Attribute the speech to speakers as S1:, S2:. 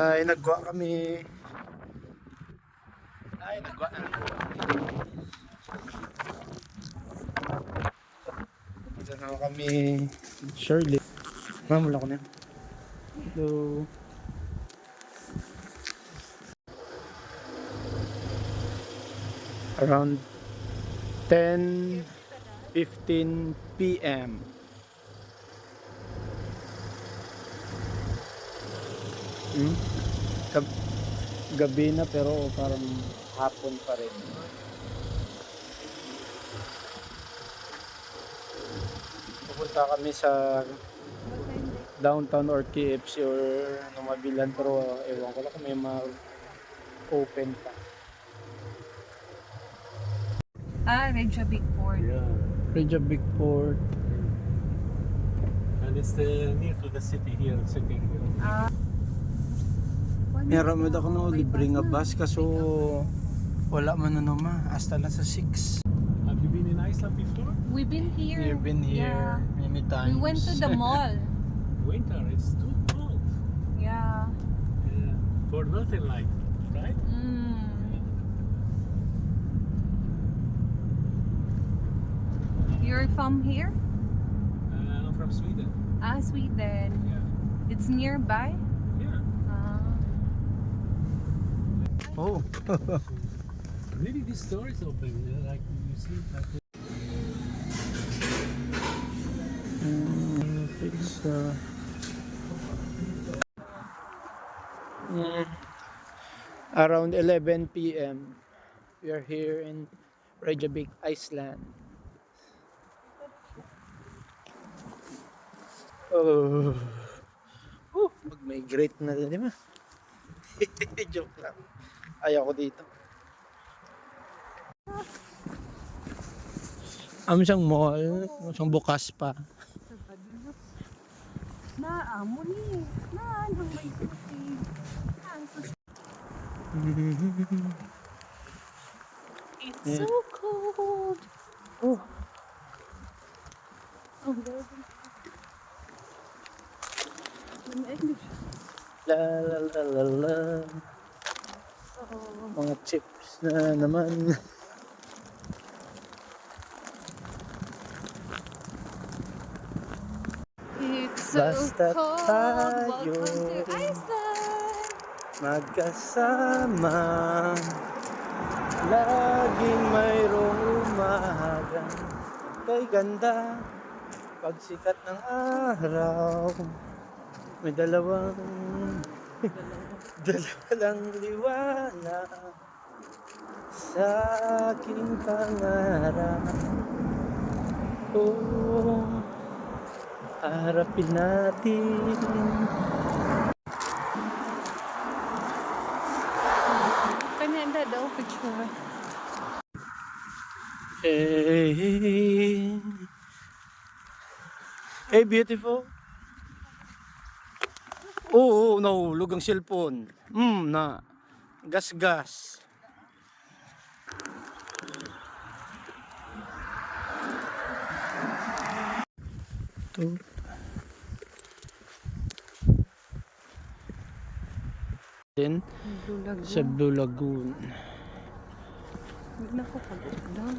S1: Ay, nagwa kami. Ay, nagwa na. Dito na kami. Shirley. Ma'am, wala ko na. Hello. Around 10:15 p.m. Gab- Gabi na pero parang hapon pa rin. Pupunta kami sa downtown or KFC or ano mabilan pero ewan ko lang kung may ma-open pa.
S2: Reykjavik Port.
S3: Yeah,
S1: Reykjavik Port.
S3: and it's near to the city here, sitting here.
S1: Meron mo ako no libreng nga bus kaso wala man ano ma hasta lang sa 6.
S3: Have you been in Iceland before?
S2: We've been here.
S1: We've been here many
S2: Yeah.
S1: times.
S2: We went to the mall.
S3: Winter, it's too cold.
S2: Yeah.
S3: Yeah, for nothing like, right?
S2: You're from here?
S3: I'm from Sweden.
S2: Sweden.
S3: Yeah.
S2: It's nearby?
S3: Yeah.
S1: Oh.
S3: Really, this store is open. Like you see, like.
S1: Pizza. Around 11 p.m. we are here in Reykjavik, Iceland. Oh. Mag-migrate na din, di ba? Joke lang. Ayaw ko dito. Siyang mall, siyang bukas pa.
S2: Amo ni. Naan ang may susi. It's so cold.
S1: Oh.
S2: Oh, there's in English.
S1: La la la la la. Mga chips na naman.
S2: It's so
S1: Basta
S2: cold.
S1: tayo
S2: Welcome to Iceland.
S1: magkasama, laging mayroong umaga kay ganda pagsikat ng araw. May dalawa lang liwanag sa aking pangarap. Oh, harapin natin.
S2: Kananda daw picture.
S1: Hey, hey, beautiful. Oo, nahulog ang cellphone. Na. Gas-gas. Ito. Then, sa Blue Lagoon.
S2: Nako, pagod lang.